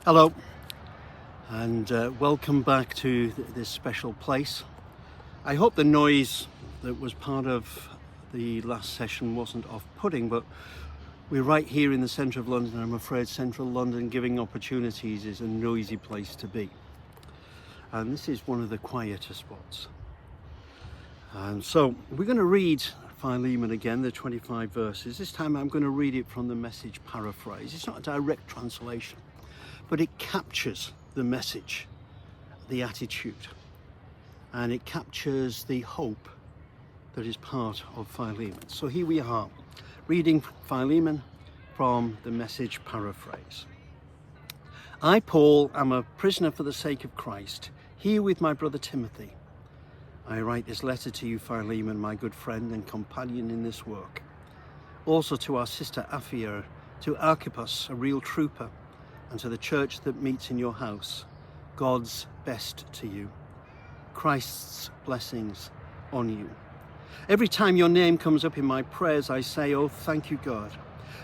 Hello, and welcome back to this special place. I hope the noise that was part of the last session wasn't off-putting, but we're right here in the centre of London. I'm afraid central London, giving opportunities, is a noisy place to be. And this is one of the quieter spots. And so we're going to read Philemon again, the 25 verses. This time I'm going to read it from the Message paraphrase. It's not a direct translation, but it captures the message, the attitude, and it captures the hope that is part of Philemon. So here we are, reading Philemon from the Message paraphrase. I, Paul, am a prisoner for the sake of Christ, here with my brother Timothy. I write this letter to you, Philemon, my good friend and companion in this work. Also to our sister Apphia, to Archippus, a real trooper, and to the church that meets in your house. God's best to you. Christ's blessings on you. Every time your name comes up in my prayers, I say, oh, thank you, God.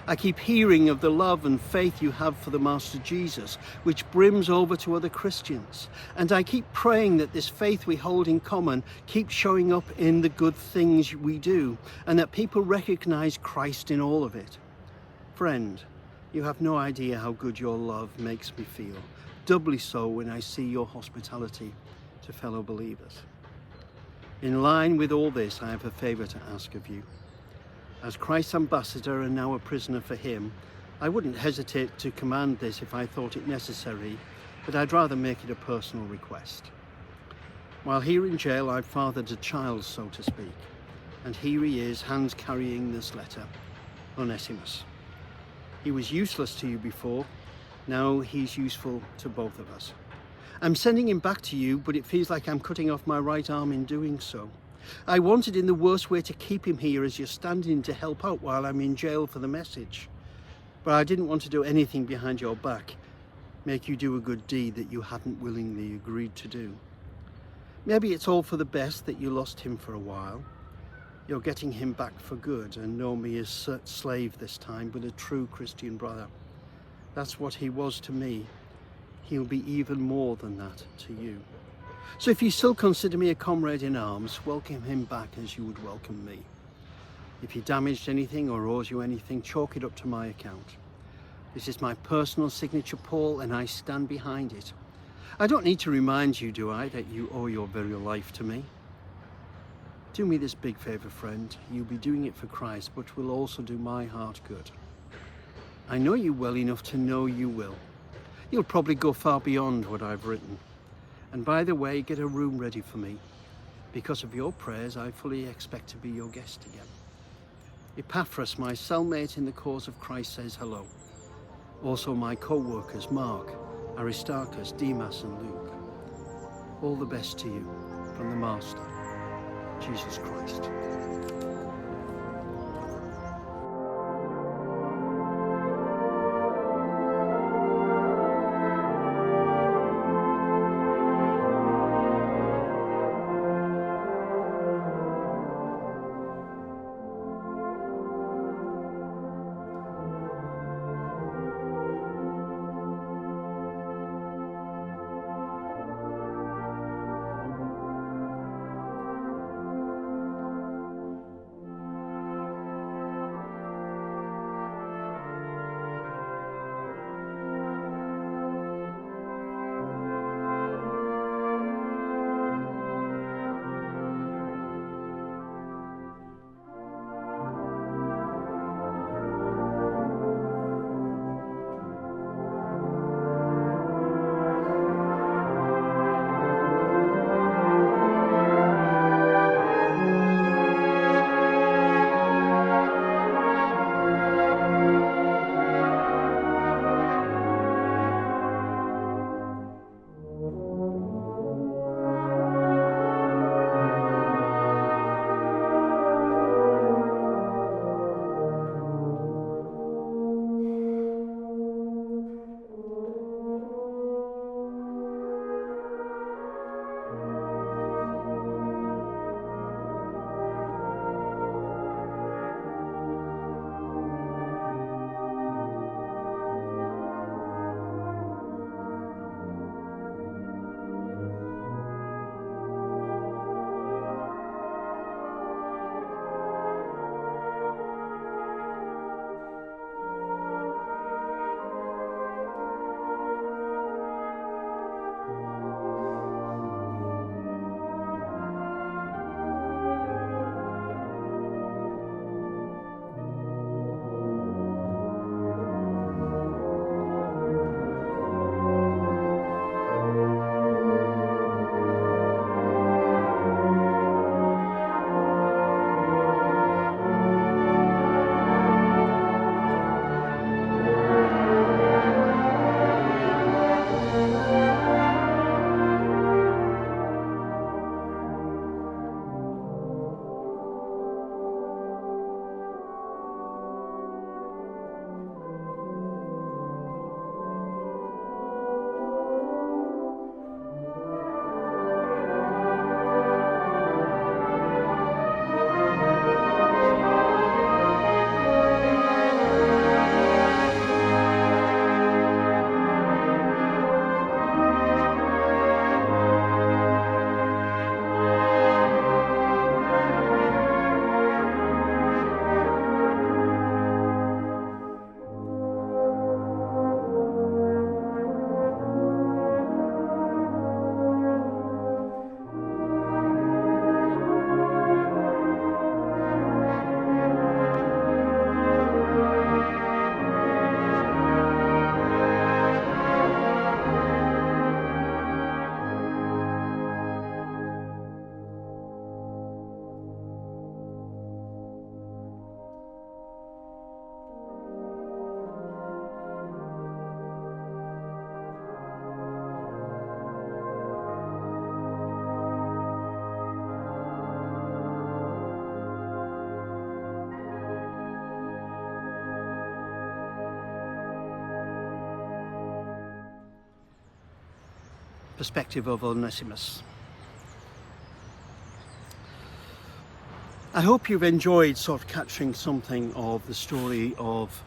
I keep hearing of the love and faith you have for the Master Jesus, which brims over to other Christians. And I keep praying that this faith we hold in common keeps showing up in the good things we do, and that people recognize Christ in all of it. Friend, you have no idea how good your love makes me feel, doubly so when I see your hospitality to fellow believers. In line with all this, I have a favor to ask of you. As Christ's ambassador and now a prisoner for him, I wouldn't hesitate to command this if I thought it necessary, but I'd rather make it a personal request. While here in jail, I've fathered a child, so to speak, and here he is, hands carrying this letter, Onesimus. He was useless to you before, now he's useful to both of us. I'm sending him back to you, but it feels like I'm cutting off my right arm in doing so. I wanted in the worst way to keep him here as you're standing to help out while I'm in jail for the message. But I didn't want to do anything behind your back, make you do a good deed that you hadn't willingly agreed to do. Maybe it's all for the best that you lost him for a while. You're getting him back for good and know me as a slave this time, but a true Christian brother. That's what he was to me. He'll be even more than that to you. So if you still consider me a comrade in arms, welcome him back as you would welcome me. If he damaged anything or owes you anything, chalk it up to my account. This is my personal signature, Paul, and I stand behind it. I don't need to remind you, do I, that you owe your very life to me? Do me this big favor, friend. You'll be doing it for Christ, but will also do my heart good. I know you well enough to know you will. You'll probably go far beyond what I've written. And by the way, get a room ready for me. Because of your prayers, I fully expect to be your guest again. Epaphras, my cellmate in the cause of Christ, says hello. Also my co-workers, Mark, Aristarchus, Demas and Luke. All the best to you from the Master, Jesus Christ. perspective of Onesimus. I hope you've enjoyed sort of capturing something of the story of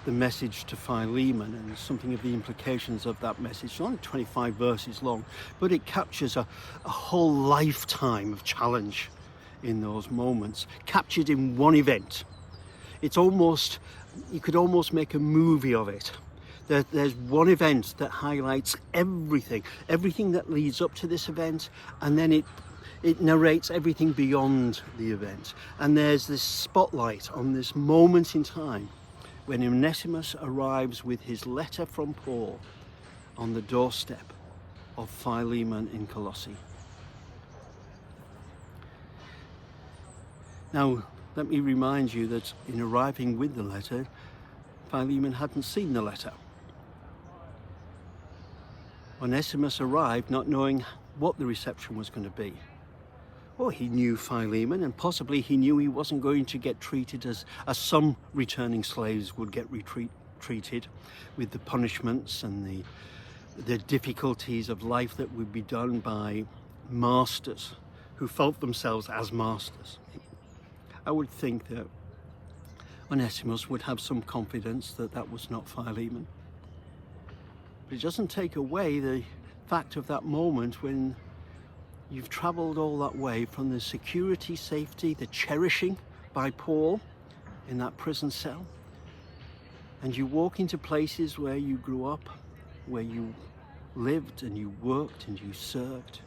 the message to Philemon and something of the implications of that message. It's only 25 verses long, but it captures a whole lifetime of challenge in those moments, captured in one event. It's almost, you could almost make a movie of it. There's one event that highlights everything that leads up to this event, and then it narrates everything beyond the event. And there's this spotlight on this moment in time when Onesimus arrives with his letter from Paul on the doorstep of Philemon in Colossae. Now, let me remind you that in arriving with the letter, Philemon hadn't seen the letter. Onesimus arrived not knowing what the reception was going to be. Well, he knew Philemon, and possibly he knew he wasn't going to get treated as some returning slaves would get treated, with the punishments and the difficulties of life that would be done by masters who felt themselves as masters. I would think that Onesimus would have some confidence that that was not Philemon. But it doesn't take away the fact of that moment when you've travelled all that way from the security, safety, the cherishing by Paul in that prison cell, and you walk into places where you grew up, where you lived and you worked and you served,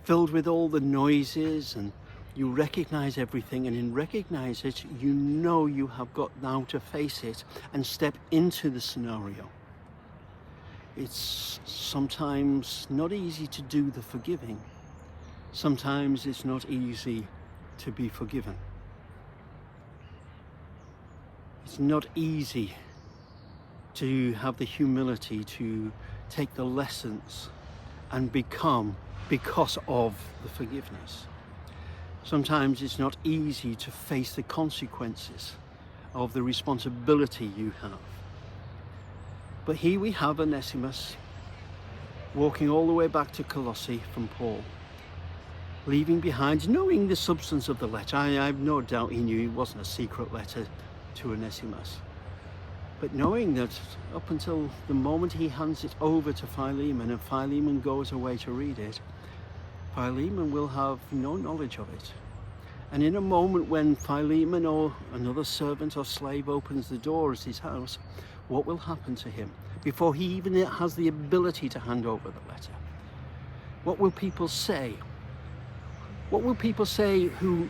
filled with all the noises, and you recognise everything, and in recognise it, you know you have got now to face it and step into the scenario. It's sometimes not easy to do the forgiving. Sometimes it's not easy to be forgiven. It's not easy to have the humility to take the lessons and become because of the forgiveness. Sometimes it's not easy to face the consequences of the responsibility you have. But here we have Onesimus walking all the way back to Colossae from Paul, leaving behind, knowing the substance of the letter. I have no doubt he knew it wasn't a secret letter to Onesimus. But knowing that up until the moment he hands it over to Philemon and Philemon goes away to read it, Philemon will have no knowledge of it. And in a moment when Philemon or another servant or slave opens the door at his house, what will happen to him before he even has the ability to hand over the letter? What will people say? What will people say who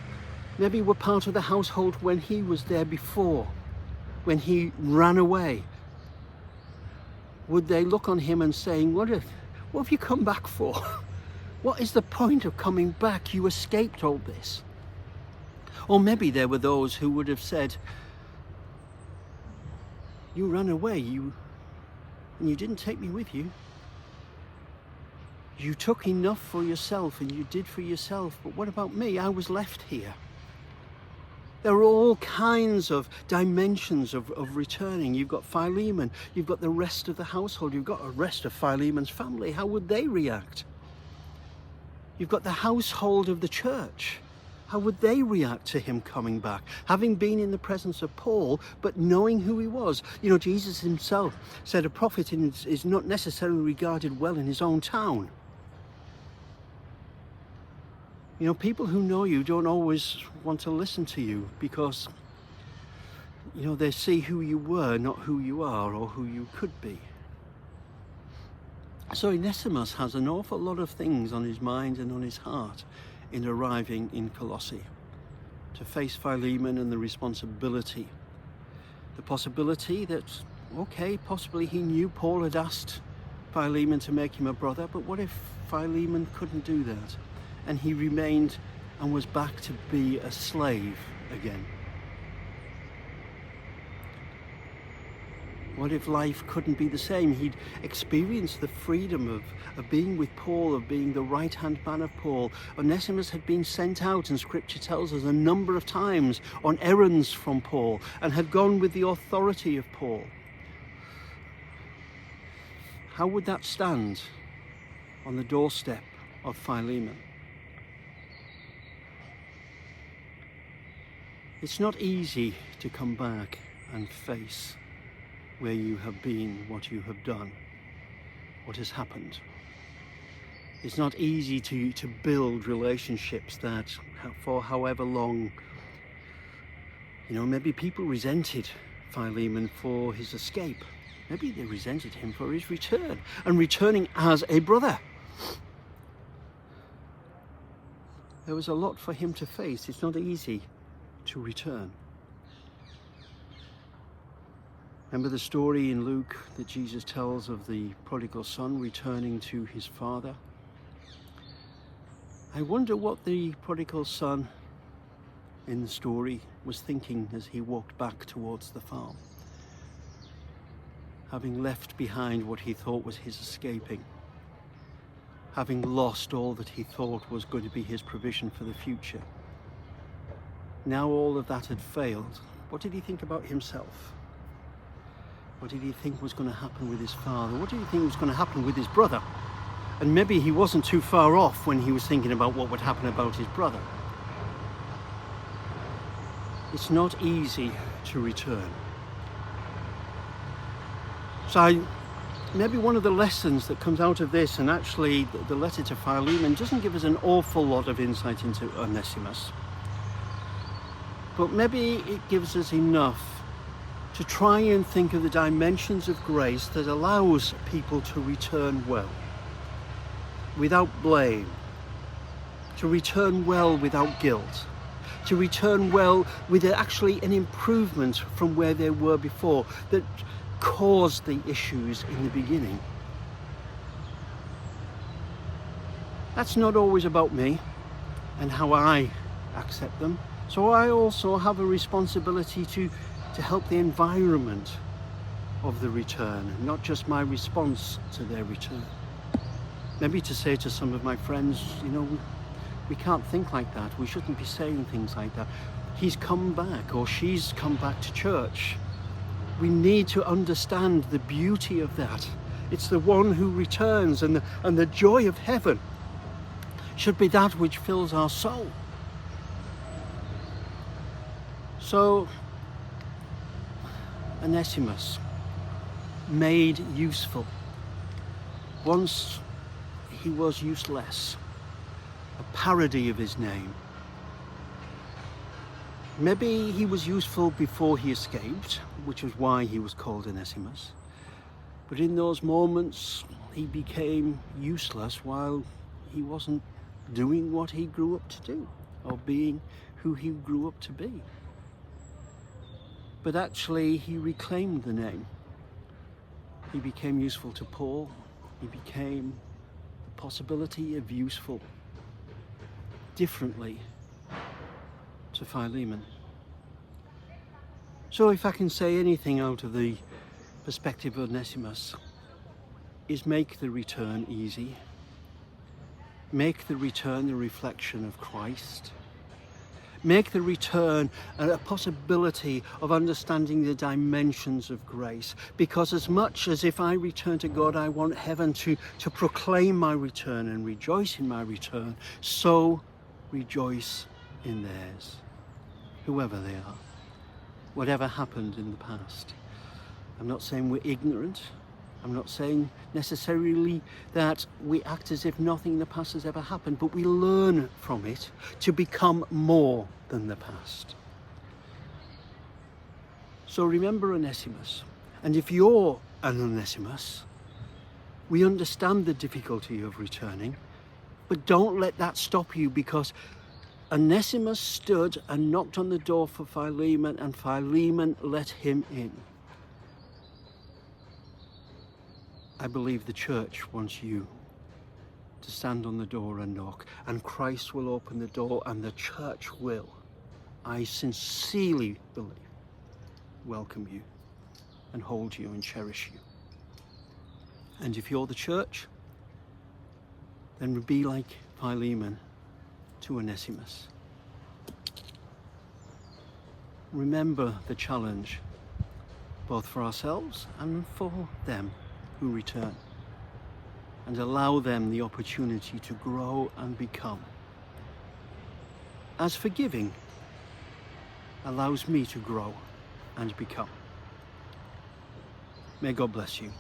maybe were part of the household when he was there before, when he ran away? Would they look on him and saying, what have you come back for? What is the point of coming back? You escaped all this. Or maybe there were those who would have said, you ran away, and you didn't take me with you. You took enough for yourself and you did for yourself, but what about me? I was left here. There are all kinds of dimensions of returning. You've got Philemon, you've got the rest of the household, you've got the rest of Philemon's family. How would they react? You've got the household of the church. How would they react to him coming back? Having been in the presence of Paul, but knowing who he was. You know, Jesus himself said a prophet is not necessarily regarded well in his own town. You know, people who know you don't always want to listen to you because, you know, they see who you were, not who you are or who you could be. So Onesimus has an awful lot of things on his mind and on his heart in arriving in Colossae, to face Philemon and the responsibility. The possibility that, okay, possibly he knew Paul had asked Philemon to make him a brother, but what if Philemon couldn't do that? And he remained and was back to be a slave again. What if life couldn't be the same? He'd experienced the freedom of being with Paul, of being the right-hand man of Paul. Onesimus had been sent out, and Scripture tells us, a number of times on errands from Paul, and had gone with the authority of Paul. How would that stand? on the doorstep of Philemon. It's not easy to come back and face where you have been, what you have done, what has happened. It's not easy to build relationships that for however long, maybe people resented Philemon for his escape. Maybe they resented him for his return and returning as a brother. There was a lot for him to face. It's not easy to return. Remember the story in Luke that Jesus tells of the prodigal son returning to his father? I wonder what the prodigal son in the story was thinking as he walked back towards the farm, having left behind what he thought was his escaping, having lost all that he thought was going to be his provision for the future. Now all of that had failed. What did he think about himself? What did he think was going to happen with his father? What did he think was going to happen with his brother? And maybe he wasn't too far off when he was thinking about what would happen about his brother. It's not easy to return. So maybe one of the lessons that comes out of this, and actually the letter to Philemon doesn't give us an awful lot of insight into Onesimus, but maybe it gives us enough to try and think of the dimensions of grace that allows people to return well, without blame, to return well without guilt, to return well with actually an improvement from where they were before that caused the issues in the beginning. That's not always about me and how I accept them. So I also have a responsibility to help the environment of the return, not just my response to their return. Maybe to say to some of my friends, we can't think like that. We shouldn't be saying things like that. He's come back or she's come back to church. We need to understand the beauty of that. It's the one who returns, and the joy of heaven should be that which fills our soul. So, Onesimus, made useful. Once he was useless, a parody of his name. Maybe he was useful before he escaped, which was why he was called Onesimus. But in those moments, he became useless while he wasn't doing what he grew up to do, or being who he grew up to be. But actually, he reclaimed the name. He became useful to Paul. He became the possibility of useful differently to Philemon. So if I can say anything out of the perspective of Onesimus, is make the return easy. Make the return the reflection of Christ. Make the return a possibility of understanding the dimensions of grace. Because as much as if I return to God, I want heaven to proclaim my return and rejoice in my return, so rejoice in theirs, whoever they are, whatever happened in the past. I'm not saying we're ignorant. I'm not saying necessarily that we act as if nothing in the past has ever happened, but we learn from it to become more than the past. So remember Onesimus. And if you're an Onesimus, we understand the difficulty of returning, but don't let that stop you, because Onesimus stood and knocked on the door for Philemon, and Philemon let him in. I believe the church wants you to stand on the door and knock, and Christ will open the door, and the church will, I sincerely believe, welcome you and hold you and cherish you. And if you're the church, then be like Philemon to Onesimus. Remember the challenge, both for ourselves and for them who return. and allow them the opportunity to grow and become, as forgiving allows me to grow and become. May God bless you.